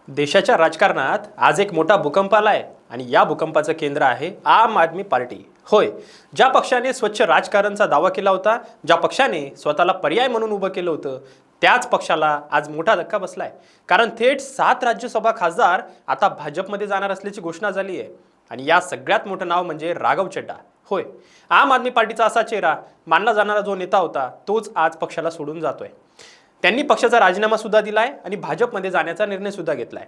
देशाच्या राजकारणात आज एक मोठा भूकंप आलाय आणि या भूकंपाचं केंद्र आहे आम आदमी पार्टी। होय, ज्या पक्षाने स्वच्छ राजकारणचा दावा केला होता, ज्या पक्षाने स्वतःला पर्याय म्हणून उभं केलं होतं, त्याच पक्षाला आज मोठा धक्का बसलाय। कारण थेट 7 राज्यसभा खासदार आता भाजपमध्ये जाणार असल्याची घोषणा झाली आहे। आणि या सगळ्यात मोठं नाव म्हणजे राघव चड्ढा। होय, आम आदमी पार्टीचा असा चेहरा मानला जाणारा जो नेता होता तोच आज पक्षाला सोडून जातोय। त्यांनी पक्षाचा राजीनामा सुद्धा दिलाय आणि भाजपमध्ये जाण्याचा निर्णय सुद्धा घेतलाय।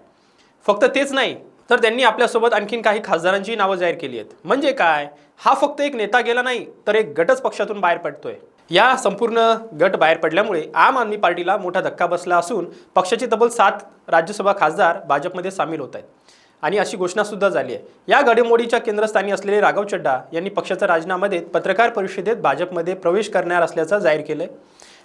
फक्त तेच नाही तर त्यांनी आपल्यासोबत आणखीन काही खासदारांची नावं जाहीर केली आहेत। म्हणजे काय, हा फक्त एक नेता गेला नाही तर एक गटच पक्षातून बाहेर पडतोय। या संपूर्ण गट बाहेर पडल्यामुळे आम आदमी पार्टीला मोठा धक्का बसला असून पक्षाचे तब्बल 7 राज्यसभा खासदार भाजपमध्ये सामील होत आहेत आणि अशी घोषणा सुद्धा झाली आहे। या घडामोडीच्या केंद्रस्थानी असलेले राघव चड्ढा यांनी पक्षाचा राजीनामा देत पत्रकार परिषदेत भाजपमध्ये प्रवेश करणार असल्याचं जाहीर केलंय।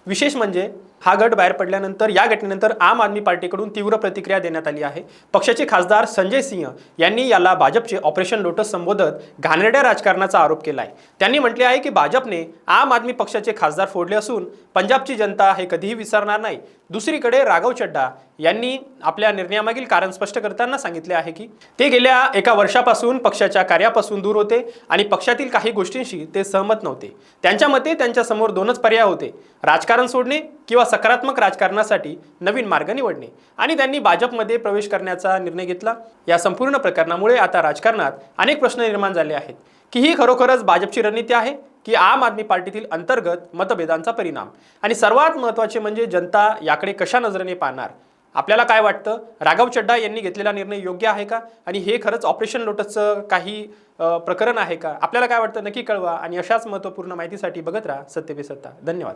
विशेष म्हणजे हा गट बाहेर पडल्यानंतर या घटनेनंतर आम आदमी पार्टीकडून तीव्र प्रतिक्रिया देण्यात आली आहे। पक्षाचे खासदार संजय सिंह यांनी याला भाजपचे ऑपरेशन लोटस संबोधत घाणेरड्या राजकारणाचा आरोप केलाय। त्यांनी म्हटले आहे की भाजपने आम आदमी पक्षाचे खासदार फोडले असून पंजाबची जनता हे कधीही विसरणार नाही। दुसरीकडे राघव चड्ढा यांनी आपल्या निर्णयामागील कारण स्पष्ट करताना सांगितले आहे की ते गेल्या एका वर्षापासून पक्षाच्या कार्यापासून दूर होते आणि पक्षातील काही गोष्टींशी ते सहमत नव्हते। त्यांच्या मते त्यांच्या समोर दोनच पर्याय होते, राजकारण सोडणे किंवा सकारात्मक राजकारणासाठी नवीन मार्ग निवडणे, आणि त्यांनी भाजपमध्ये प्रवेश करण्याचा निर्णय घेतला। या संपूर्ण प्रकरणामुळे आता राजकारणात अनेक प्रश्न निर्माण झाले आहेत की ही खरोखरच भाजपची रणनीती आहे की आम आदमी पार्टीतील अंतर्गत मतभेदांचा परिणाम, आणि सर्वात महत्त्वाचे म्हणजे जनता याकडे कशा नजरेने पाहणार। आपल्याला काय वाटतं, राघव चड्ढा यांनी घेतलेला निर्णय योग्य आहे का, आणि हे खरंच ऑपरेशन लोटसचं काही प्रकरण आहे का? आपल्याला काय वाटतं नक्की कळवा, आणि अशाच महत्त्वपूर्ण माहितीसाठी बघत राहा सत्य पे सत्ता। धन्यवाद।